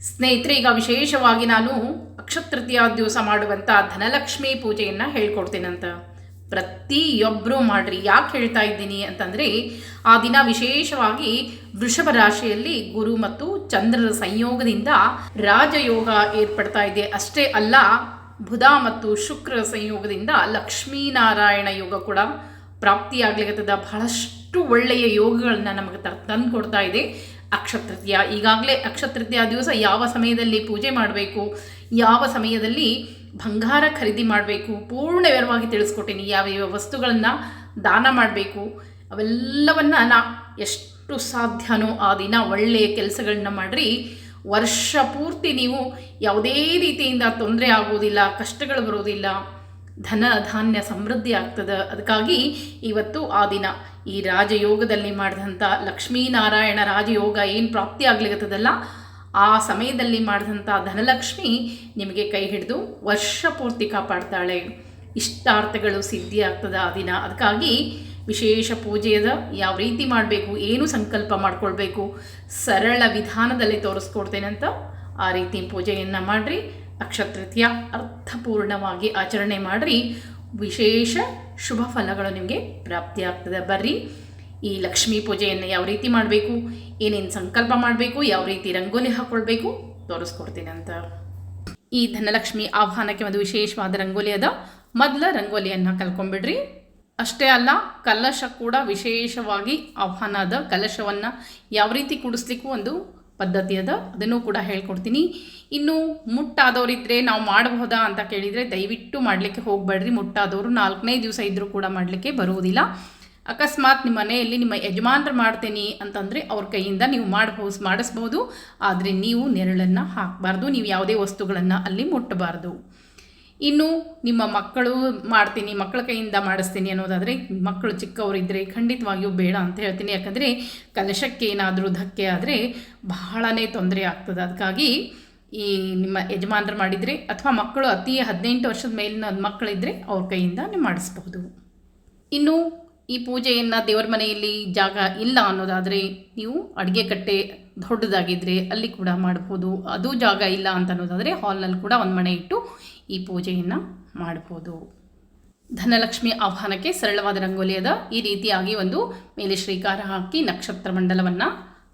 ಸ್ನೇಹಿತರೆ, ಈಗ ವಿಶೇಷವಾಗಿ ನಾನು ಅಕ್ಷತೃತೀಯ ದಿವಸ ಮಾಡುವಂಥ ಧನಲಕ್ಷ್ಮಿ ಪೂಜೆಯನ್ನು ಹೇಳ್ಕೊಡ್ತೀನಂತ. ಪ್ರತಿಯೊಬ್ಬರೂ ಮಾಡ್ರಿ. ಯಾಕೆ ಹೇಳ್ತಾ ಇದ್ದೀನಿ ಅಂತಂದರೆ, ಆ ದಿನ ವಿಶೇಷವಾಗಿ ವೃಷಭ ರಾಶಿಯಲ್ಲಿ ಗುರು ಮತ್ತು ಚಂದ್ರರ ಸಂಯೋಗದಿಂದ ರಾಜಯೋಗ ಏರ್ಪಡ್ತಾ ಇದೆ. ಅಷ್ಟೇ ಅಲ್ಲ, ಬುಧ ಮತ್ತು ಶುಕ್ರ ಸಂಯೋಗದಿಂದ ಲಕ್ಷ್ಮೀನಾರಾಯಣ ಯೋಗ ಕೂಡ ಪ್ರಾಪ್ತಿಯಾಗಲಿಕ್ಕದ. ಬಹಳಷ್ಟು ಒಳ್ಳೆಯ ಯೋಗಗಳನ್ನ ನಮಗೆ ತಂದು ಕೊಡ್ತಾ ಇದೆ ಅಕ್ಷತೃತೀಯ. ಈಗಾಗಲೇ ಅಕ್ಷತೃತೀಯ ದಿವಸ ಯಾವ ಸಮಯದಲ್ಲಿ ಪೂಜೆ ಮಾಡಬೇಕು, ಯಾವ ಸಮಯದಲ್ಲಿ ಬಂಗಾರ ಖರೀದಿ ಮಾಡಬೇಕು, ಪೂರ್ಣ ವಿವರವಾಗಿ ತಿಳಿಸ್ಕೊಟ್ಟಿನಿ. ಯಾವ ವಸ್ತುಗಳನ್ನು ದಾನ ಮಾಡಬೇಕು, ಅವೆಲ್ಲವನ್ನು ಎಷ್ಟು ಸಾಧ್ಯನೋ ಆ ದಿನ ಒಳ್ಳೆಯ ಕೆಲಸಗಳನ್ನ ಮಾಡಿರಿ. ವರ್ಷ ಪೂರ್ತಿ ನೀವು ಯಾವುದೇ ರೀತಿಯಿಂದ ತೊಂದರೆ ಆಗೋದಿಲ್ಲ, ಕಷ್ಟಗಳು ಬರೋದಿಲ್ಲ, ಧನ ಧಾನ್ಯ ಸಮೃದ್ಧಿ ಆಗ್ತದೆ. ಅದಕ್ಕಾಗಿ ಇವತ್ತು ಆ ದಿನ ಈ ರಾಜಯೋಗದಲ್ಲಿ ಮಾಡಿದಂಥ ಲಕ್ಷ್ಮೀನಾರಾಯಣ ರಾಜಯೋಗ ಏನು ಪ್ರಾಪ್ತಿ ಆಗ್ಲಿಕ್ಕತ್ತದಲ್ಲ, ಆ ಸಮಯದಲ್ಲಿ ಮಾಡಿದಂಥ ಧನಲಕ್ಷ್ಮಿ ನಿಮಗೆ ಕೈ ಹಿಡಿದು ವರ್ಷ ಪೂರ್ತಿ ಕಾಪಾಡ್ತಾಳೆ. ಇಷ್ಟಾರ್ಥಗಳು ಸಿದ್ಧಿ ಆಗ್ತದೆ ಆ ದಿನ. ಅದಕ್ಕಾಗಿ ವಿಶೇಷ ಪೂಜೆಯದ ಯಾವ ರೀತಿ ಮಾಡಬೇಕು, ಏನು ಸಂಕಲ್ಪ ಮಾಡ್ಕೊಳ್ಬೇಕು, ಸರಳ ವಿಧಾನದಲ್ಲಿ ತೋರಿಸ್ಕೊಡ್ತೇನಂತ. ಆ ರೀತಿ ಪೂಜೆಯನ್ನು ಮಾಡಿರಿ. ಅಕ್ಷತೃತೀಯ ಅರ್ಥಪೂರ್ಣವಾಗಿ ಆಚರಣೆ ಮಾಡಿರಿ. ವಿಶೇಷ ಶುಭ ಫಲಗಳು ನಿಮಗೆ ಪ್ರಾಪ್ತಿಯಾಗ್ತದೆ. ಬರ್ರಿ, ಈ ಲಕ್ಷ್ಮೀ ಪೂಜೆಯನ್ನು ಯಾವ ರೀತಿ ಮಾಡಬೇಕು, ಏನೇನು ಸಂಕಲ್ಪ ಮಾಡಬೇಕು, ಯಾವ ರೀತಿ ರಂಗೋಲಿ ಹಾಕ್ಕೊಳ್ಬೇಕು ತೋರಿಸ್ಕೊಡ್ತೀನಂತ. ಈ ಧನಲಕ್ಷ್ಮಿ ಆಹ್ವಾನಕ್ಕೆ ಒಂದು ವಿಶೇಷವಾದ ರಂಗೋಲಿ ಅದ. ಮೊದಲ ರಂಗೋಲಿಯನ್ನು ಕಲ್ಕೊಂಡ್ಬಿಡ್ರಿ. ಅಷ್ಟೇ ಅಲ್ಲ, ಕಲಶ ಕೂಡ ವಿಶೇಷವಾಗಿ ಆಹ್ವಾನ ಅದ. ಕಲಶವನ್ನು ಯಾವ ರೀತಿ ಕೂಡಿಸ್ಲಿಕ್ಕೂ ಒಂದು ಪದ್ಧತಿ ಅದ, ಅದನ್ನು ಕೂಡ ಹೇಳ್ಕೊಡ್ತೀನಿ. ಇನ್ನು ಮುಟ್ಟಾದವರಿದ್ದರೆ ನಾವು ಮಾಡಬಹುದಾ ಅಂತ ಕೇಳಿದರೆ ದಯವಿಟ್ಟು ಮಾಡಲಿಕ್ಕೆ ಹೋಗಬೇಡ್ರಿ. ಮುಟ್ಟಾದವರು 4ನೇ ದಿವಸ ಇದ್ದರೂ ಕೂಡ ಮಾಡಲಿಕ್ಕೆ ಬರುವುದಿಲ್ಲ. ಅಕಸ್ಮಾತ್ ನಿಮ್ಮ ಮನೆಯಲ್ಲಿ ನಿಮ್ಮ ಯಜಮಾನರು ಮಾಡ್ತೀನಿ ಅಂತಂದರೆ ಅವ್ರ ಕೈಯಿಂದ ನೀವು ಮಾಡಿಸ್ಬೋದು. ಆದರೆ ನೀವು ನೆರಳನ್ನು ಹಾಕಬಾರ್ದು, ನೀವು ಯಾವುದೇ ವಸ್ತುಗಳನ್ನು ಅಲ್ಲಿ ಮುಟ್ಟಬಾರ್ದು. ಇನ್ನು ನಿಮ್ಮ ಮಕ್ಕಳು ಮಾಡ್ತೀನಿ, ಮಕ್ಕಳ ಕೈಯಿಂದ ಮಾಡಿಸ್ತೀನಿ ಅನ್ನೋದಾದರೆ, ಮಕ್ಕಳು ಚಿಕ್ಕವರಿದ್ದರೆ ಖಂಡಿತವಾಗಿಯೂ ಬೇಡ ಅಂತ ಹೇಳ್ತೀನಿ. ಯಾಕಂದರೆ ಕಲಶಕ್ಕೆ ಏನಾದರೂ ಧಕ್ಕೆ ಆದರೆ ಬಹಳನೇ ತೊಂದರೆ ಆಗ್ತದೆ. ಅದಕ್ಕಾಗಿ ಈ ನಿಮ್ಮ ಯಜಮಾನರು ಮಾಡಿದರೆ ಅಥವಾ ಮಕ್ಕಳು ಅತಿ 18 ವರ್ಷದ ಮೇಲಿನ ಮಕ್ಕಳಿದ್ದರೆ ಅವ್ರ ಕೈಯಿಂದ ನೀವು ಮಾಡಿಸ್ಬಹುದು. ಇನ್ನು ಈ ಪೂಜೆಯನ್ನು ದೇವರ ಮನೆಯಲ್ಲಿ ಜಾಗ ಇಲ್ಲ ಅನ್ನೋದಾದರೆ ನೀವು ಅಡುಗೆ ಕಟ್ಟೆ ದೊಡ್ಡದಾಗಿದ್ದರೆ ಅಲ್ಲಿ ಕೂಡ ಮಾಡ್ಬೋದು. ಅದು ಜಾಗ ಇಲ್ಲ ಅಂತ ಅನ್ನೋದಾದರೆ ಹಾಲ್ನಲ್ಲಿ ಕೂಡ ಒಂದು ಮಣೆ ಇಟ್ಟು ಈ ಪೂಜೆಯನ್ನು ಮಾಡ್ಬೋದು. ಧನಲಕ್ಷ್ಮಿ ಆಹ್ವಾನಕ್ಕೆ ಸರಳವಾದ ರಂಗೋಲಿ ಅದ. ಈ ರೀತಿಯಾಗಿ ಒಂದು ಮೇಲೆ ಶ್ರೀಕಾರ ಹಾಕಿ ನಕ್ಷತ್ರ ಮಂಡಲವನ್ನು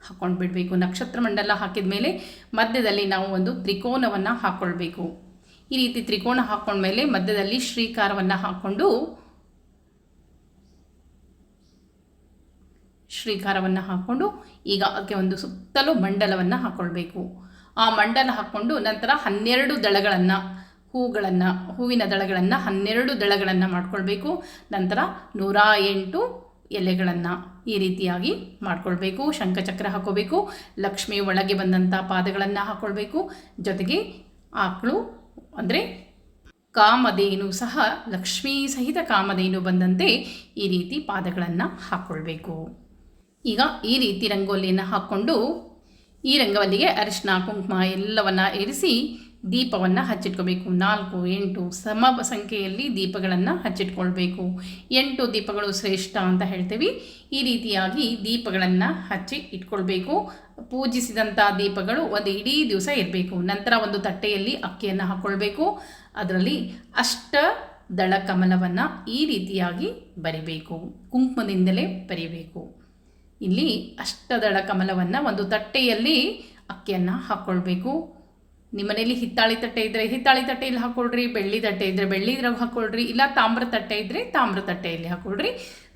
ಹಾಕ್ಕೊಂಡು ಬಿಡಬೇಕು. ನಕ್ಷತ್ರ ಮಂಡಲ ಹಾಕಿದ ಮೇಲೆ ಮಧ್ಯದಲ್ಲಿ ನಾವು ಒಂದು ತ್ರಿಕೋನವನ್ನು ಹಾಕ್ಕೊಳ್ಬೇಕು. ಈ ರೀತಿ ತ್ರಿಕೋನ ಹಾಕ್ಕೊಂಡ್ಮೇಲೆ ಮಧ್ಯದಲ್ಲಿ ಶ್ರೀಕಾರವನ್ನು ಹಾಕ್ಕೊಂಡು ಈಗ ಅದಕ್ಕೆ ಒಂದು ಸುತ್ತಲೂ ಮಂಡಲವನ್ನು ಹಾಕ್ಕೊಳ್ಬೇಕು. ಆ ಮಂಡಲ ಹಾಕ್ಕೊಂಡು ನಂತರ 12 ದಳಗಳನ್ನು, ಹೂವಿನ ದಳಗಳನ್ನು 12 ದಳಗಳನ್ನು ಮಾಡ್ಕೊಳ್ಬೇಕು. ನಂತರ 108 ಎಲೆಗಳನ್ನು ಈ ರೀತಿಯಾಗಿ ಮಾಡ್ಕೊಳ್ಬೇಕು. ಶಂಖಚಕ್ರ ಹಾಕೋಬೇಕು. ಲಕ್ಷ್ಮಿ ಒಳಗೆ ಬಂದಂಥ ಪಾದಗಳನ್ನು ಹಾಕ್ಕೊಳ್ಬೇಕು. ಜೊತೆಗೆ ಆಕಳು ಅಂದರೆ ಕಾಮಧೇನು ಸಹ, ಲಕ್ಷ್ಮೀ ಸಹಿತ ಕಾಮಧೇನು ಬಂದಂತೆ ಈ ರೀತಿ ಪಾದಗಳನ್ನು ಹಾಕ್ಕೊಳ್ಬೇಕು. ಈಗ ಈ ರೀತಿ ರಂಗೋಲಿಯನ್ನು ಹಾಕ್ಕೊಂಡು ಈ ರಂಗವಲ್ಲಿಗೆ ಅರಿಶಿನ ಕುಂಕುಮ ಎಲ್ಲವನ್ನು ಇರಿಸಿ ದೀಪವನ್ನು ಹಚ್ಚಿಟ್ಕೋಬೇಕು. 4, 8 ಸಮ ಸಂಖ್ಯೆಯಲ್ಲಿ ದೀಪಗಳನ್ನು ಹಚ್ಚಿಟ್ಕೊಳ್ಬೇಕು. 8 ದೀಪಗಳು ಶ್ರೇಷ್ಠ ಅಂತ ಹೇಳ್ತೀವಿ. ಈ ರೀತಿಯಾಗಿ ದೀಪಗಳನ್ನು ಹಚ್ಚಿ ಇಟ್ಕೊಳ್ಬೇಕು. ಪೂಜಿಸಿದಂಥ ದೀಪಗಳು ಒಂದು ಇಡೀ ದಿವಸ ಇರಬೇಕು. ನಂತರ ಒಂದು ತಟ್ಟೆಯಲ್ಲಿ ಅಕ್ಕಿಯನ್ನು ಹಾಕ್ಕೊಳ್ಬೇಕು. ಅದರಲ್ಲಿ ಅಷ್ಟದಳ ಕಮಲವನ್ನು ಈ ರೀತಿಯಾಗಿ ಬರಿಬೇಕು. ಕುಂಕುಮದಿಂದಲೇ ಬರಿಬೇಕು. ಇಲ್ಲಿ ಅಷ್ಟದಳ ಕಮಲವನ್ನು ಒಂದು ತಟ್ಟೆಯಲ್ಲಿ ಅಕ್ಕಿಯನ್ನು ಹಾಕ್ಕೊಳ್ಬೇಕು. ನಿಮ್ಮ ಮನೆಯಲ್ಲಿ ಹಿತ್ತಾಳಿ ತಟ್ಟೆ ಇದ್ದರೆ ಹಿತ್ತಾಳಿ ತಟ್ಟೆಯಲ್ಲಿ ಹಾಕ್ಕೊಳ್ರಿ, ಬೆಳ್ಳಿ ತಟ್ಟೆ ಇದ್ದರೆ ಬೆಳ್ಳಿದ್ರಾಗ ಹಾಕ್ಕೊಳ್ರಿ, ಇಲ್ಲ ತಾಮ್ರ ತಟ್ಟೆ ಇದ್ದರೆ ತಾಮ್ರ ತಟ್ಟೆಯಲ್ಲಿ ಹಾಕ್ಕೊಳ್ರಿ.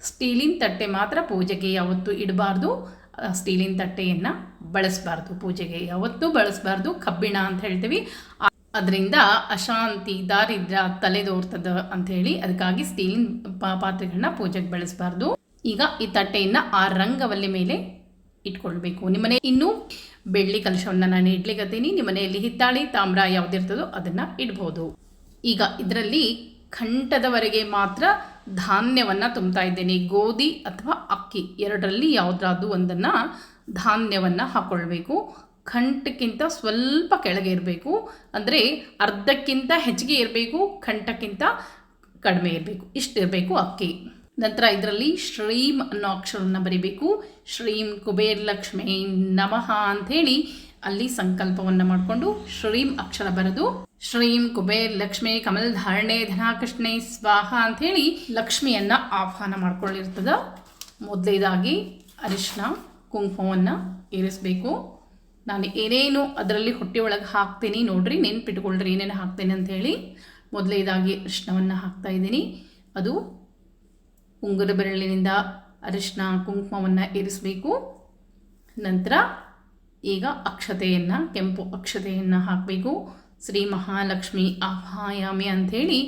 ಸ್ಟೀಲಿನ ತಟ್ಟೆ ಮಾತ್ರ ಪೂಜೆಗೆ ಯಾವತ್ತೂ ಇಡಬಾರ್ದು. ಸ್ಟೀಲಿನ ತಟ್ಟೆಯನ್ನು ಬಳಸಬಾರ್ದು, ಪೂಜೆಗೆ ಯಾವತ್ತೂ ಬಳಸಬಾರ್ದು. ಕಬ್ಬಿಣ ಅಂತ ಹೇಳ್ತೀವಿ, ಅದರಿಂದ ಅಶಾಂತಿ, ದಾರಿದ್ರ್ಯ ತಲೆದೋರ್ತದ ಅಂಥೇಳಿ, ಅದಕ್ಕಾಗಿ ಸ್ಟೀಲಿನ ಪಾತ್ರೆಗಳನ್ನ ಪೂಜೆಗೆ ಬಳಸಬಾರ್ದು. ಈಗ ಈ ತಟ್ಟೆಯನ್ನು ಆ ರಂಗವಲ್ಲಿ ಮೇಲೆ ಇಟ್ಕೊಳ್ಬೇಕು. ನಿಮ್ಮನೆ ಇನ್ನೂ ಬೆಳ್ಳಿ ಕಲಶವನ್ನು ನಾನು ಇಡ್ಲಿಕ್ಕತ್ತೀನಿ. ನಿಮ್ಮ ಮನೆಯಲ್ಲಿ ಹಿತ್ತಾಳಿ, ತಾಮ್ರ ಯಾವುದಿರ್ತದೋ ಅದನ್ನು ಇಡ್ಬೋದು. ಈಗ ಇದರಲ್ಲಿ ಕಂಠದವರೆಗೆ ಮಾತ್ರ ಧಾನ್ಯವನ್ನು ತುಂಬ್ತಾ ಇದ್ದೇನೆ. ಗೋಧಿ ಅಥವಾ ಅಕ್ಕಿ ಎರಡರಲ್ಲಿ ಯಾವುದಾದ್ರೂ ಒಂದನ್ನು ಧಾನ್ಯವನ್ನು ಹಾಕ್ಕೊಳ್ಬೇಕು. ಕಂಠಕ್ಕಿಂತ ಸ್ವಲ್ಪ ಕೆಳಗೆ ಇರಬೇಕು, ಅಂದರೆ ಅರ್ಧಕ್ಕಿಂತ ಹೆಚ್ಚಿಗೆ ಇರಬೇಕು, ಕಂಠಕ್ಕಿಂತ ಕಡಿಮೆ ಇರಬೇಕು, ಇಷ್ಟಿರಬೇಕು ಅಕ್ಕಿ. ನಂತರ ಇದರಲ್ಲಿ ಶ್ರೀಂ ಅನ್ನೋ ಅಕ್ಷರವನ್ನು ಬರಿಬೇಕು. ಶ್ರೀಂ ಕುಬೇರ ಲಕ್ಷ್ಮೀ ನಮಃ ಅಂಥೇಳಿ ಅಲ್ಲಿ ಸಂಕಲ್ಪವನ್ನು ಮಾಡಿಕೊಂಡು ಶ್ರೀಂ ಅಕ್ಷರ ಬರೆದು ಶ್ರೀಂ ಕುಬೇರ್ ಲಕ್ಷ್ಮೀ ಕಮಲ್ ಧಾರಣೆ ಧನಾಕೃಷ್ಣೆ ಸ್ವಾಹ ಅಂಥೇಳಿ ಲಕ್ಷ್ಮಿಯನ್ನು ಆಹ್ವಾನ ಮಾಡ್ಕೊಳ್ಳಿರ್ತದ. ಮೊದಲೇದಾಗಿ ಅರಿಶಿನ ಕುಂಕುಮವನ್ನು ಏರಿಸಬೇಕು. ನಾನು ಏನೇನು ಅದರಲ್ಲಿ ಹೊಟ್ಟೆಯೊಳಗೆ ಹಾಕ್ತೀನಿ ನೋಡ್ರಿ, ನೆನ್ಪಿಟ್ಕೊಳ್ರಿ ಏನೇನು ಹಾಕ್ತೇನೆ ಅಂಥೇಳಿ. ಮೊದಲೇದಾಗಿ ಅರಿಶಿನವನ್ನು ಹಾಕ್ತಾಯಿದ್ದೀನಿ. ಅದು ಉಂಗುರ ಬೆರಳಿನಿಂದ ಅರಿಶಿನ ಕುಂಕುಮವನ್ನು ಏರಿಸಬೇಕು. ನಂತರ ಈಗ ಅಕ್ಷತೆಯನ್ನು, ಕೆಂಪು ಅಕ್ಷತೆಯನ್ನು ಹಾಕಬೇಕು. ಶ್ರೀ ಮಹಾಲಕ್ಷ್ಮಿ ಆವಾಹಯಾಮಿ ಅಂಥೇಳಿ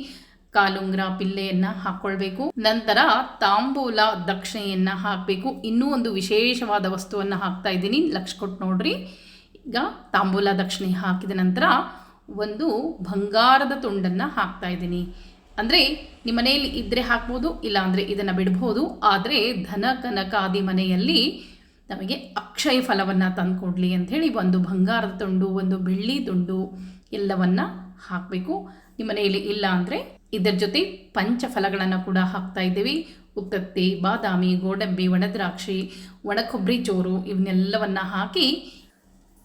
ಕಾಲುಂಗ್ರ ಪಿಲ್ಲೆಯನ್ನು ಹಾಕ್ಕೊಳ್ಬೇಕು. ನಂತರ ತಾಂಬೂಲ ದಕ್ಷಿಣೆಯನ್ನು ಹಾಕಬೇಕು. ಇನ್ನೂ ಒಂದು ವಿಶೇಷವಾದ ವಸ್ತುವನ್ನು ಹಾಕ್ತಾ ಇದ್ದೀನಿ, ಲಕ್ಷ ಕೊಟ್ಟು ನೋಡ್ರಿ. ಈಗ ತಾಂಬೂಲ ದಕ್ಷಿಣೆ ಹಾಕಿದ ನಂತರ ಒಂದು ಬಂಗಾರದ ತುಂಡನ್ನು ಹಾಕ್ತಾ ಇದ್ದೀನಿ. ಅಂದರೆ ನಿಮ್ಮ ಮನೆಯಲ್ಲಿ ಇದ್ದರೆ ಹಾಕ್ಬೋದು, ಇಲ್ಲಾಂದರೆ ಇದನ್ನು ಬಿಡ್ಬೋದು. ಆದರೆ ಧನ ಕನಕಾದಿ ಮನೆಯಲ್ಲಿ ನಮಗೆ ಅಕ್ಷಯ ಫಲವನ್ನು ತಂದುಕೊಡ್ಲಿ ಅಂಥೇಳಿ ಒಂದು ಬಂಗಾರದ ತುಂಡು, ಒಂದು ಬೆಳ್ಳಿ ತುಂಡು ಎಲ್ಲವನ್ನು ಹಾಕಬೇಕು. ನಿಮ್ಮ ಮನೆಯಲ್ಲಿ ಇಲ್ಲ ಅಂದರೆ ಇದರ ಜೊತೆ ಪಂಚಫಲಗಳನ್ನು ಕೂಡ ಹಾಕ್ತಾ ಇದ್ದೀವಿ. ಉತ್ತತ್ತಿ, ಬಾದಾಮಿ, ಗೋಡಂಬಿ, ಒಣದ್ರಾಕ್ಷಿ, ಒಣಕೊಬ್ಬರಿ ಚೋರು ಇವನ್ನೆಲ್ಲವನ್ನು ಹಾಕಿ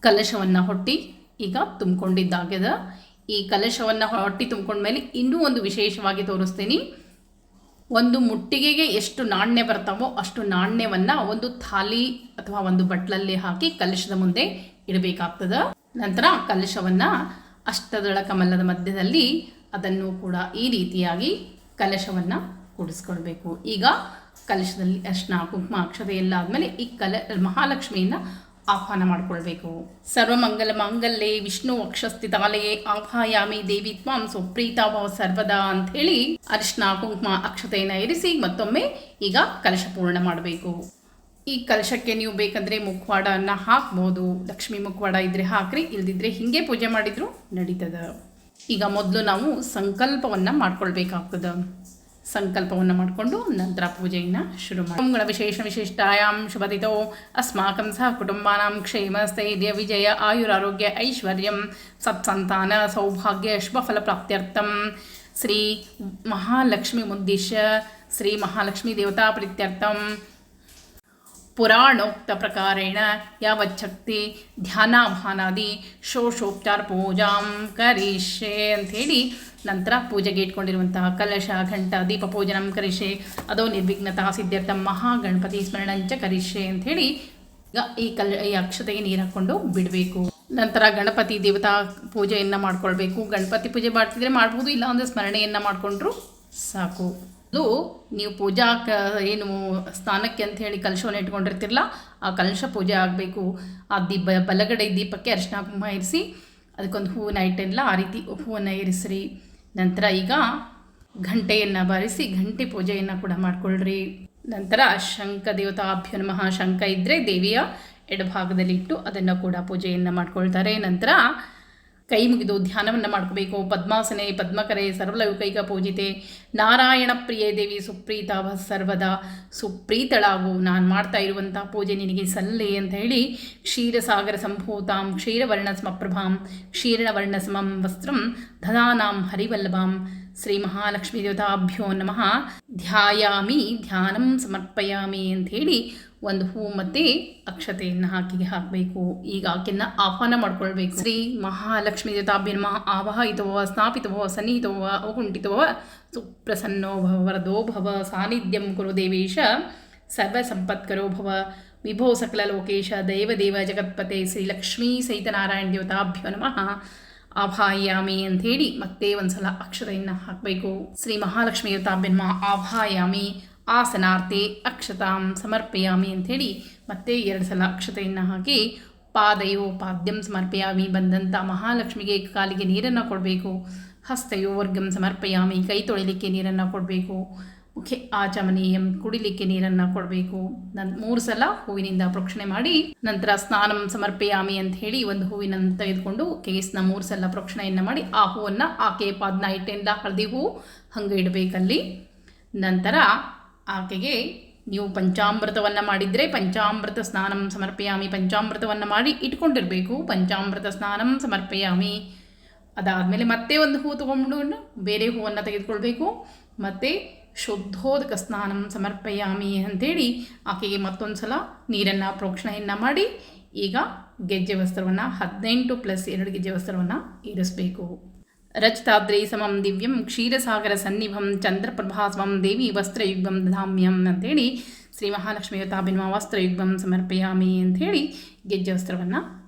ಕಲಶವನ್ನು ಹೊಟ್ಟಿ ಈಗ ತುಂಬಿಕೊಂಡಿದ್ದಾಗ್ಯದ. ಈ ಕಲಶವನ್ನು ಹೊಟ್ಟಿ ತುಂಬ್ಕೊಂಡ್ಮೇಲೆ ಇನ್ನೂ ಒಂದು ವಿಶೇಷವಾಗಿ ತೋರಿಸ್ತೀನಿ. ಒಂದು ಮುಟ್ಟಿಗೆಗೆ ಎಷ್ಟು ನಾಣ್ಯ ಬರ್ತಾವೋ ಅಷ್ಟು ನಾಣ್ಯವನ್ನು ಒಂದು ಥಾಲಿ ಅಥವಾ ಒಂದು ಬಟ್ಲಲ್ಲಿ ಹಾಕಿ ಕಲಶದ ಮುಂದೆ ಇಡಬೇಕಾಗ್ತದೆ. ನಂತರ ಕಲಶವನ್ನು ಅಷ್ಟದಳ ಕಮಲದ ಮಧ್ಯದಲ್ಲಿ ಅದನ್ನು ಕೂಡ ಈ ರೀತಿಯಾಗಿ ಕಲಶವನ್ನು ಕೂಡಿಸ್ಕೊಳ್ಬೇಕು. ಈಗ ಕಲಶದಲ್ಲಿ ಅರ್ಶಿನ ಕುಂಕುಮ ಅಕ್ಷತೆ ಎಲ್ಲ ಆದಮೇಲೆ ಈ ಮಹಾಲಕ್ಷ್ಮಿಯನ್ನು ಆಹ್ವಾನ ಮಾಡಿಕೊಳ್ಬೇಕು. ಸರ್ವಮಂಗಲ ಮಾಂಗಲ್ಯೆ ವಿಷ್ಣು ವಕ್ಷಸ್ಥಿತಾಲಯೇ ಆವಾಹಯಾಮಿ ದೇವಿ ತ್ವಾಂ ಸುಪ್ರೀತಾಭವ ಸರ್ವದಾ ಅಂಥೇಳಿ ಅರಿಶಿನ ಕುಂಕುಮ ಅಕ್ಷತೆಯನ್ನು ಇರಿಸಿ ಮತ್ತೊಮ್ಮೆ ಈಗ ಕಲಶ ಪೂರ್ಣ ಮಾಡಬೇಕು. ಈ ಕಲಶಕ್ಕೆ ನೀವು ಬೇಕಂದರೆ ಮುಖವಾಡವನ್ನು ಹಾಕ್ಬೋದು. ಲಕ್ಷ್ಮೀ ಮುಖವಾಡ ಇದ್ದರೆ ಹಾಕ್ರಿ, ಇಲ್ದಿದ್ರೆ ಹೀಗೆ ಪೂಜೆ ಮಾಡಿದ್ರು ನಡೀತದೆ. ಈಗ ಮೊದಲು ನಾವು ಸಂಕಲ್ಪವನ್ನು ಮಾಡ್ಕೊಳ್ಬೇಕಾಗ್ತದೆ. ಸಂಕಲ್ಪವನ್ನು ಮಾಡಿಕೊಂಡು ನಂತರ ಪೂಜೆಯನ್ನು ಶುರು ಮಾಡಿ. ಮಂಗಳ ವಿಶೇಷಾಯಾಂ ಶುಭದಿತೋ ಅಸ್ಮಾಕಂ ಸಹ ಕುಟುಂಬಾನಾಂ ಕ್ಷೇಮ ಸ್ಥೈರ್ಯ ವಿಜಯ ಆಯುರಾರೋಗ್ಯ ಐಶ್ವರ್ಯಂ ಸತ್ಸಂತಾನ ಸೌಭಾಗ್ಯ ಶುಭಫಲ ಪ್ರಾಪ್ತ್ಯರ್ಥಂ ಶ್ರೀ ಮಹಾಲಕ್ಷ್ಮಿ ಉದ್ದೇಶ್ಯ ಶ್ರೀ ಮಹಾಲಕ್ಷ್ಮಿ ದೇವತಾ ಪ್ರೀತ್ಯರ್ಥಂ ಪುರಾಣೋಕ್ತ ಪ್ರಕಾರೇಣ ಯಾವಚ್ಛಕ್ತಿ ಧ್ಯಾನಾಭಾನಾದಿ ಶೋಷೋಪಚಾರ ಪೂಜಾಂ ಕರಿಷ್ಯೆ ಅಂಥೇಳಿ ನಂತರ ಪೂಜೆಗೆ ಇಟ್ಕೊಂಡಿರುವಂತಹ ಕಲಶ ಘಂಟ ದೀಪ ಪೂಜನಂ ಕರಿಷ್ಯೆ ಅದೋ ನಿರ್ವಿಘ್ನತಾ ಸಿದ್ಧಾರ್ಥ ಮಹಾಗಣಪತಿ ಸ್ಮರಣಂಚ ಕರಿಷ್ಯೆ ಅಂಥೇಳಿ ಈಗ ಈ ಅಕ್ಷತೆಗೆ ನೀರು ಹಾಕ್ಕೊಂಡು ಬಿಡಬೇಕು. ನಂತರ ಗಣಪತಿ ದೇವತಾ ಪೂಜೆಯನ್ನು ಮಾಡ್ಕೊಳ್ಬೇಕು. ಗಣಪತಿ ಪೂಜೆ ಮಾಡ್ತಿದ್ರೆ ಮಾಡ್ಬೋದು, ಇಲ್ಲ ಅಂದರೆ ಸ್ಮರಣೆಯನ್ನು ಮಾಡಿಕೊಂಡ್ರು ಸಾಕು. ಅದು ನೀವು ಪೂಜಾ ಏನು ಸ್ನಾನಕ್ಕೆ ಅಂತ ಹೇಳಿ ಕಲಶವನ್ನು ಇಟ್ಕೊಂಡಿರ್ತಿರಲ್ಲ, ಆ ಕಲಶ ಪೂಜೆ ಆಗಬೇಕು. ಆ ಬಲಗಡೆ ದೀಪಕ್ಕೆ ಅರಿಶಿನ ಕುಂಕುಮ ಇರಿಸಿ ಅದಕ್ಕೊಂದು ಹೂವಿನ ಇಟ್ಟೆಲ್ಲ ಆ ರೀತಿ ಹೂವನ್ನು ಇರಿಸ್ರಿ. ನಂತರ ಈಗ ಘಂಟೆಯನ್ನು ಬಾರಿಸಿ ಘಂಟೆ ಪೂಜೆಯನ್ನು ಕೂಡ ಮಾಡಿಕೊಳ್ಳ್ರಿ. ನಂತರ ಶಂಖ ದೇವತಾಭ್ಯೋ ನಮಃ, ಶಂಖ ಇದ್ದರೆ ದೇವಿಯ ಎಡಭಾಗದಲ್ಲಿಟ್ಟು ಅದನ್ನು ಕೂಡ ಪೂಜೆಯನ್ನು ಮಾಡ್ಕೊಳ್ತಾರೆ. ನಂತರ ಕೈ ಮುಗಿದು ಧ್ಯಾನವನ್ನು ಮಾಡ್ಕೋಬೇಕು. ಪದ್ಮಾಸನೆ ಪದ್ಮಕರೆ ಸರ್ವಲೌಕೈಕ ಪೂಜಿತೆ ನಾರಾಯಣ ಪ್ರಿಯೇ ದೇವಿ ಸುಪ್ರೀತಾವ ಸರ್ವದಾ, ಸುಪ್ರೀತಳಾಗು, ನಾನು ಮಾಡ್ತಾ ಇರುವಂಥ ಪೂಜೆ ನಿನಗೆ ಸಲ್ಲೇ ಅಂತ ಹೇಳಿ ಕ್ಷೀರಸಾಗರ ಸಂಭೂತಾಂ ಕ್ಷೀರವರ್ಣ ಸಮಪ್ರಭಾಂ ಕ್ಷೀರ್ಣವರ್ಣ ಸಮಂ ವಸ್ತ್ರಂ ದದಾನಾಂ ಹರಿವಲ್ಲಭಾಂ ಶ್ರೀ ಮಹಾಲಕ್ಷ್ಮೀ ದೇವತಾಭ್ಯೋ ನಮಃ ಧ್ಯಾಯಾಮಿ ಧ್ಯಾನಂ ಸಮರ್ಪಯಾಮಿ ಅಂಥೇಳಿ ಒಂದು ಹೂ ಮತ್ತು ಅಕ್ಷತೆಯನ್ನು ಹಾಕಬೇಕು. ಈಗ ಆಕೆಯನ್ನು ಆಹ್ವಾನ ಮಾಡ್ಕೊಳ್ಬೇಕು. ಶ್ರೀ ಮಹಾಲಕ್ಷ್ಮೀ ದೇವತಾಭ್ಯ ನಮಃ ಆವಾಹಿತವ ಸ್ನಾಪಿತವ ಸನ್ನಿಹಿತವ ಅವಕುಂಠಿತವ ಸುಪ್ರಸನ್ನೋ ಭವ ವರದೋ ಭವ ಸಾನ್ನಿಧ್ಯಂ ಕುರು ದೇವೇಶ ಸರ್ವಸಂಪತ್ಕರೋ ಭವ ವಿಭೋ ಸಕಲ ಲೋಕೇಶ ದೇವದೇವ ಜಗತ್ಪತೆ ಶ್ರೀ ಲಕ್ಷ್ಮೀ ಸಹಿತನಾರಾಯಣ ದೇವತಾಭ್ಯೋ ನಮಃ ಆವಾಹಯಾಮಿ ಅಂಥೇಳಿ ಮತ್ತೆ ಒಂದು ಸಲ ಅಕ್ಷತೆಯನ್ನು ಹಾಕಬೇಕು. ಶ್ರೀ ಮಹಾಲಕ್ಷ್ಮೀ ದೇವತಾಭ್ಯ ನಮಃ ಆವಾಹಯಾಮಿ ಆಸನಾರ್ಥೆ ಅಕ್ಷತಾಂ ಸಮರ್ಪಯಾಮಿ ಅಂಥೇಳಿ ಮತ್ತೆ 2 ಸಲ ಅಕ್ಷತೆಯನ್ನು ಹಾಕಿ ಪಾದಯೋ ಪಾದ್ಯಂ ಸಮರ್ಪಯಾಮಿ, ಬಂದಂಥ ಮಹಾಲಕ್ಷ್ಮಿಗೆ ಕಾಲಿಗೆ ನೀರನ್ನು ಕೊಡಬೇಕು. ಹಸ್ತಯೋ ವರ್ಗಂ ಸಮರ್ಪಯಾಮಿ, ಕೈ ತೊಳಿಲಿಕ್ಕೆ ನೀರನ್ನು ಕೊಡಬೇಕು. ಮುಖೆ ಆಚಮನೀಯಂ, ಕುಡಿಲಿಕ್ಕೆ ನೀರನ್ನು ಕೊಡಬೇಕು. 3 ಸಲ ಹೂವಿನಿಂದ ಪ್ರೋಕ್ಷಣೆ ಮಾಡಿ ನಂತರ ಸ್ನಾನಂ ಸಮರ್ಪಯಾಮಿ ಅಂತ ಹೇಳಿ ಒಂದು ಹೂವಿನನ್ನು ತೆಗೆದುಕೊಂಡು ಕೇಸ್ನ 3 ಸಲ ಪ್ರೋಕ್ಷಣೆಯನ್ನು ಮಾಡಿ ಆ ಹೂವನ್ನು ಆಕೆ ಪಾದನ ಇಟ್ಟೆಲ್ಲ ಹಳದಿ ಹೂ ಹಂಗೆ ಇಡಬೇಕಲ್ಲಿ. ನಂತರ ಆಕೆಗೆ ನೀವು ಪಂಚಾಮೃತವನ್ನು ಮಾಡಿದರೆ ಪಂಚಾಮೃತ ಸ್ನಾನಂ ಸಮರ್ಪಯಾಮಿ, ಪಂಚಾಮೃತವನ್ನು ಮಾಡಿ ಇಟ್ಕೊಂಡಿರಬೇಕು. ಪಂಚಾಮೃತ ಸ್ನಾನಂ ಸಮರ್ಪಯಾಮಿ. ಅದಾದಮೇಲೆ ಮತ್ತೆ ಒಂದು ಹೂ ತೊಗೊಂಡು ಬೇರೆ ಹೂವನ್ನು ತೆಗೆದುಕೊಳ್ಬೇಕು. ಮತ್ತು ಶುದ್ಧೋದಕ ಸ್ನಾನಂ ಸಮರ್ಪಯಾಮಿ ಅಂಥೇಳಿ ಆಕೆಗೆ ಮತ್ತೊಂದು ಸಲ ನೀರನ್ನು ಪ್ರೋಕ್ಷಣೆಯನ್ನು ಮಾಡಿ ಈಗ ಗೆಜ್ಜೆ ವಸ್ತ್ರವನ್ನು 18+2 ಗೆಜ್ಜೆ ವಸ್ತ್ರವನ್ನು ಇರಿಸಬೇಕು. ರಚಿತಾದ್ರೈ ಸಮಂ ದಿವ್ಯಂ ಕ್ಷೀರಸಾಗರ ಸನ್ನಿಭಂ ಚಂದ್ರಪ್ರಭಾಸಮಂ ದೇವಿ ವಸ್ತ್ರಯುಗ್ಮಂ ದಧಾಮ್ಯಂ ಅಂಥೇಳಿ ಶ್ರೀ ಮಹಾಲಕ್ಷ್ಮಿ ತಾಬಿನ್ವ ವಸ್ತ್ರಯುಗ್ಮಂ ಸಮರ್ಪಯಾಮಿ ಅಂಥೇಳಿ ಗೆಜ್ಜೆ ವಸ್ತ್ರವನ್ನು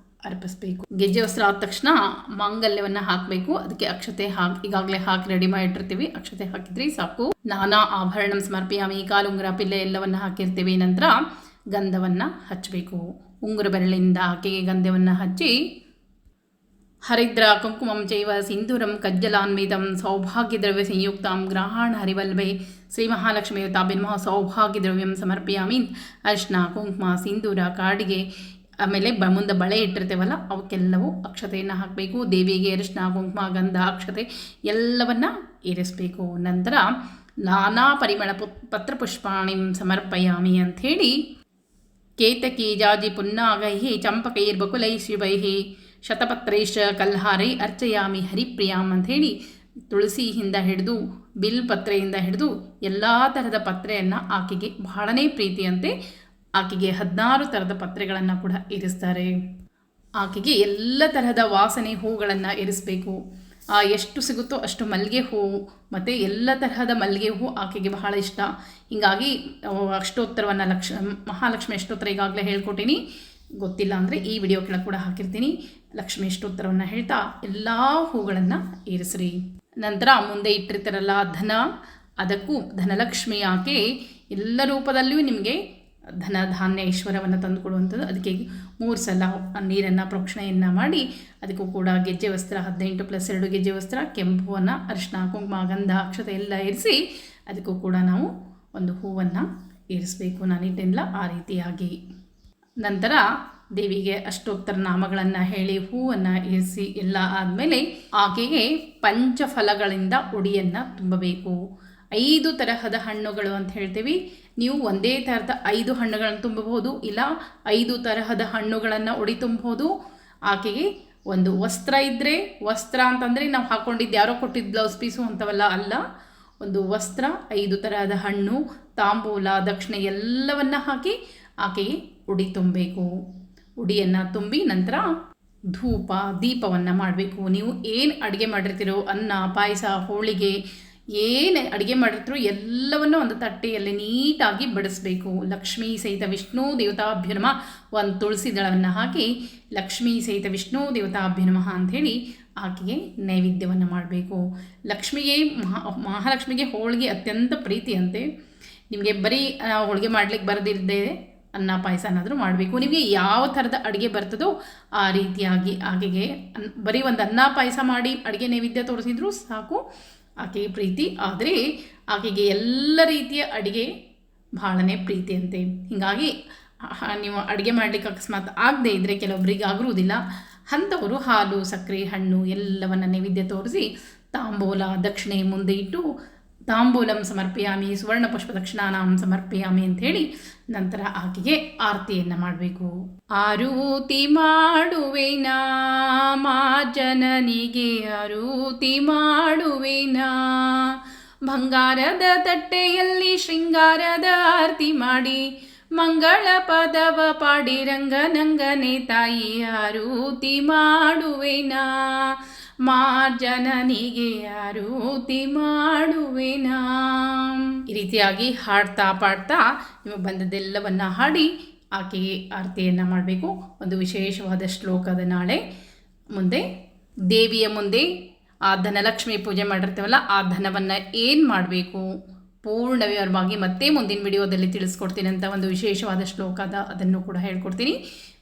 ಅರ್ಪಿಸಬೇಕು. ಗೆಜ್ಜೆ ವಸ್ತ್ರ ಆದ ತಕ್ಷಣ ಮಾಂಗಲ್ಯವನ್ನು ಹಾಕಬೇಕು. ಅದಕ್ಕೆ ಅಕ್ಷತೆ ಈಗಾಗಲೇ ಹಾಕಿ ರೆಡಿ ಮಾಡಿಟ್ಟಿರ್ತೀವಿ. ಅಕ್ಷತೆ ಹಾಕಿದ್ರಿ ಸಾಕು. ನಾನಾ ಆಭರಣ ಸಮರ್ಪಯಾಮಿ, ಕಾಲುಂಗುರ ಪಿಲ್ಲೆ ಎಲ್ಲವನ್ನು ಹಾಕಿರ್ತೀವಿ. ನಂತರ ಗಂಧವನ್ನು ಹಚ್ಚಬೇಕು. ಉಂಗುರ ಬೆರಳಿಂದ ಆಕೆಗೆ ಗಂಧವನ್ನು ಹಚ್ಚಿ ಹರಿದ್ರ ಕುಂಕುಮಂ ಚೈವ ಸಿಂಧೂರಂ ಕಜ್ಜಲಾನ್ವಿತಂ ಸೌಭಾಗ್ಯದ್ರವ್ಯ ಸಂಯುಕ್ತಾಂ ಗ್ರಹಾಣ ಹರಿವಲ್ಭೆ ಶ್ರೀ ಮಹಾಲಕ್ಷ್ಮಿ ತಾಬಿನ್ಮಃ ಸೌಭಾಗ್ಯದ್ರವ್ಯಂ ಸಮರ್ಪಯಾಮಿ. ಅರ್ಶಿನ, ಕುಂಕುಮ, ಸಿಂಧೂರ, ಕಾಡಿಗೆ, ಆಮೇಲೆ ಮುಂದೆ ಬಳೆ ಇಟ್ಟಿರ್ತೇವಲ್ಲ ಅವಕ್ಕೆಲ್ಲವೂ ಅಕ್ಷತೆಯನ್ನು ಹಾಕಬೇಕು. ದೇವಿಗೆ ಅರಿಶಿನ, ಕುಂಕುಮ, ಗಂಧ, ಅಕ್ಷತೆ ಎಲ್ಲವನ್ನು ಇರಿಸಬೇಕು. ನಂತರ ನಾನಾ ಪರಿಮಳ ಪತ್ರಪುಷ್ಪಾಣಿಂ ಸಮರ್ಪಯಾಮಿ ಅಂಥೇಳಿ ಕೇತಕಿ ಜಾಜಿ ಪುನ್ನಾಗೈ ಚಂಪಕೈರ್ಬಕುಲೈ ಶಿವೈ ಶತಪತ್ರೈಶ್ಚ ಕಲ್ಹಾರೈ ಅರ್ಚಯಾಮಿ ಹರಿಪ್ರಿಯಾಂ ಅಂಥೇಳಿ ತುಳಸಿಯಿಂದ ಹಿಡಿದು ಬಿಲ್ಪತ್ರೆಯಿಂದ ಹಿಡಿದು ಎಲ್ಲ ಥರದ ಪತ್ರೆಯನ್ನು ಆಕೆಗೆ ಬಹಳನೇ ಪ್ರೀತಿಯಂತೆ ಆಕೆಗೆ 16 ಥರದ ಪತ್ರೆಗಳನ್ನು ಕೂಡ ಇರಿಸ್ತಾರೆ. ಆಕೆಗೆ ಎಲ್ಲ ತರಹದ ವಾಸನೆ ಹೂಗಳನ್ನು ಇರಿಸಬೇಕು. ಎಷ್ಟು ಸಿಗುತ್ತೋ ಅಷ್ಟು ಮಲ್ಲಿಗೆ ಹೂವು ಮತ್ತು ಎಲ್ಲ ತರಹದ ಮಲ್ಲಿಗೆ ಹೂವು ಆಕೆಗೆ ಬಹಳ ಇಷ್ಟ. ಹೀಗಾಗಿ ಅಷ್ಟೋತ್ತರವನ್ನು ಮಹಾಲಕ್ಷ್ಮಿ ಅಷ್ಟೋತ್ತರ ಈಗಾಗಲೇ ಹೇಳ್ಕೊಟ್ಟಿನಿ. ಗೊತ್ತಿಲ್ಲ ಅಂದರೆ ಈ ವಿಡಿಯೋ ಕೆಳಗೆ ಕೂಡ ಹಾಕಿರ್ತೀನಿ. ಲಕ್ಷ್ಮಿ ಅಷ್ಟೋತ್ತರವನ್ನು ಹೇಳ್ತಾ ಎಲ್ಲ ಹೂಗಳನ್ನು ಇರಿಸ್ರಿ. ನಂತರ ಮುಂದೆ ಇಟ್ಟಿರ್ತಾರಲ್ಲ ಧನ, ಅದಕ್ಕೂ ಧನಲಕ್ಷ್ಮಿ ಆಕೆ ಎಲ್ಲ ರೂಪದಲ್ಲಿಯೂ ನಿಮಗೆ ಧನ ಧಾನ್ಯ ಐಶ್ವರ್ಯವನ್ನು ತಂದುಕೊಡುವಂಥದ್ದು. ಅದಕ್ಕೆ 3 ಸಲ ನೀರನ್ನು ಪ್ರೋಕ್ಷಣೆಯನ್ನು ಮಾಡಿ ಅದಕ್ಕೂ ಕೂಡ ಗೆಜ್ಜೆ ವಸ್ತ್ರ 18+2 ಗೆಜ್ಜೆ ವಸ್ತ್ರ, ಕೆಂಪುವನ್ನು, ಅರಿಶಿನ, ಕುಂಕುಮ, ಗಂಧ, ಅಕ್ಷತೆ ಎಲ್ಲ ಇರಿಸಿ ಅದಕ್ಕೂ ಕೂಡ ನಾವು ಒಂದು ಹೂವನ್ನು ಇರಿಸಬೇಕು. ನಾನಿಟ್ಟಿಲ್ಲ ಆ ರೀತಿಯಾಗಿ. ನಂತರ ದೇವಿಗೆ ಅಷ್ಟೋತ್ತರ ನಾಮಗಳನ್ನು ಹೇಳಿ ಹೂವನ್ನು ಇರಿಸಿ ಎಲ್ಲ ಆದಮೇಲೆ ಆಕೆಗೆ ಪಂಚಫಲಗಳಿಂದ ಉಡಿಯನ್ನು ತುಂಬಬೇಕು. 5 ತರಹದ ಹಣ್ಣುಗಳು ಅಂತ ಹೇಳ್ತೀವಿ. ನೀವು ಒಂದೇ ಥರದ 5 ಹಣ್ಣುಗಳನ್ನು ತುಂಬಬಹುದು, ಇಲ್ಲ 5 ತರಹದ ಹಣ್ಣುಗಳನ್ನು ಉಡಿ ತುಂಬಬಹುದು. ಆಕೆಗೆ ಒಂದು ವಸ್ತ್ರ ಇದ್ದರೆ, ವಸ್ತ್ರ ಅಂತಂದರೆ ನಾವು ಹಾಕ್ಕೊಂಡಿದ್ದು ಯಾರೋ ಕೊಟ್ಟಿದ್ದು ಬ್ಲೌಸ್ ಪೀಸು ಅಂಥವೆಲ್ಲ ಅಲ್ಲ. ಒಂದು ವಸ್ತ್ರ, 5 ತರಹದ ಹಣ್ಣು, ತಾಂಬೂಲ, ದಕ್ಷಿಣೆ ಎಲ್ಲವನ್ನು ಹಾಕಿ ಆಕೆಗೆ ಉಡಿ ತುಂಬಬೇಕು. ಉಡಿಯನ್ನು ತುಂಬಿ ನಂತರ ಧೂಪ ದೀಪವನ್ನು ಮಾಡಬೇಕು. ನೀವು ಏನು ಅಡುಗೆ ಮಾಡಿರ್ತೀರೋ, ಅನ್ನ, ಪಾಯಸ, ಹೋಳಿಗೆ, ಏನು ಅಡುಗೆ ಮಾಡಿರ್ತೀರೋ ಎಲ್ಲವನ್ನು ಒಂದು ತಟ್ಟೆಯಲ್ಲಿ ನೀಟಾಗಿ ಬಡಿಸ್ಬೇಕು. ಲಕ್ಷ್ಮೀ ಸಹಿತ ವಿಷ್ಣು ದೇವತಾಭ್ಯ ನಮಃ, ಒಂದು ತುಳಸಿ ದಳವನ್ನು ಹಾಕಿ ಲಕ್ಷ್ಮೀ ಸಹಿತ ವಿಷ್ಣು ದೇವತಾಭ್ಯ ನಮಃ ಅಂಥೇಳಿ ಆಕೆಗೆ ನೈವೇದ್ಯವನ್ನು ಮಾಡಬೇಕು. ಲಕ್ಷ್ಮಿಗೆ ಮಹಾಲಕ್ಷ್ಮಿಗೆ ಹೋಳಿಗೆ ಅತ್ಯಂತ ಪ್ರೀತಿಯಂತೆ. ನಿಮಗೆ ಬರೀ ಹೋಳಿಗೆ ಮಾಡಲಿಕ್ಕೆ ಬರದಿರದೆ ಅನ್ನ ಪಾಯಸ ಏನಾದರೂ ಮಾಡಬೇಕು. ನಿಮಗೆ ಯಾವ ಥರದ ಅಡುಗೆ ಬರ್ತದೋ ಆ ರೀತಿಯಾಗಿ ಆಕೆಗೆ ಬರೀ ಒಂದು ಅನ್ನ ಪಾಯಸ ಮಾಡಿ ಅಡುಗೆ ನೈವೇದ್ಯ ತೋರಿಸಿದ್ರು ಸಾಕು, ಆಕೆಗೆ ಪ್ರೀತಿ. ಆದರೆ ಆಕೆಗೆ ಎಲ್ಲ ರೀತಿಯ ಅಡುಗೆ ಬಹಳನೇ ಪ್ರೀತಿಯಂತೆ. ಹೀಗಾಗಿ ನೀವು ಅಡುಗೆ ಮಾಡಲಿಕ್ಕೆ ಅಕಸ್ಮಾತ್ ಆಗದೇ ಇದ್ದರೆ ಕೆಲವೊಬ್ಬರಿಗೆ ಆಗಿರುವುದಿಲ್ಲ, ಅಂಥವರು ಹಾಲು, ಸಕ್ಕರೆ, ಹಣ್ಣು ಎಲ್ಲವನ್ನು ನೈವೇದ್ಯ ತೋರಿಸಿ ತಾಂಬೂಲ ದಕ್ಷಿಣೆ ಮುಂದೆ ಇಟ್ಟು ತಾಂಬೂಲಂ ಸಮರ್ಪಯಾಮಿ ಸುವರ್ಣ ಪುಷ್ಪ ದಕ್ಷಿಣಾನಾಂ ಸಮರ್ಪಯಾಮಿ ಅಂಥೇಳಿ ನಂತರ ಆಕೆಗೆ ಆರತಿಯನ್ನು ಮಾಡಬೇಕು. ಆರೂತಿ ಮಾಡುವೆನಾ ಮಾ ಜನನಿಗೆ, ಆರೂತಿ ಮಾಡುವೆನಾ ಬಂಗಾರದ ತಟ್ಟೆಯಲ್ಲಿ ಶೃಂಗಾರದ ಆರತಿ ಮಾಡಿ ಮಂಗಳ ಪದವ ಪಾಡಿ ರಂಗನಂಗನೆ ತಾಯಿ ಆರೂತಿ ಮಾಡುವೆನಾ ಮಾ ಜನನಿಗೆ ಆರೂತಿ ಮಾಡುವೆನಾ. ಈ ರೀತಿಯಾಗಿ ಹಾಡ್ತಾ ಪಾಡ್ತಾ ನಿಮಗೆ ಬಂದದ್ದೆಲ್ಲವನ್ನು ಹಾಡಿ ಆಕೆಗೆ ಆರತಿಯನ್ನು ಮಾಡಬೇಕು. ಒಂದು ವಿಶೇಷವಾದ ಶ್ಲೋಕದ ನಾಳೆ ಮುಂದೆ ದೇವಿಯ ಮುಂದೆ ಆ ಧನಲಕ್ಷ್ಮಿ ಪೂಜೆ ಮಾಡಿರ್ತೀವಲ್ಲ ಆ ಧನವನ್ನು ಏನು ಮಾಡಬೇಕು ಪೂರ್ಣ ವಿವರವಾಗಿ ಮತ್ತೆ ಮುಂದಿನ ವಿಡಿಯೋದಲ್ಲಿ ತಿಳಿಸ್ಕೊಡ್ತೀನಿ ಅಂತ ಒಂದು ವಿಶೇಷವಾದ ಶ್ಲೋಕ ಅದನ್ನು ಕೂಡ ಹೇಳ್ಕೊಡ್ತೀನಿ.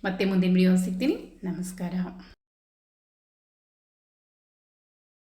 ಮತ್ತೆ ಮುಂದಿನ ವಿಡಿಯೋ ಸಿಗ್ತೀನಿ. ನಮಸ್ಕಾರ.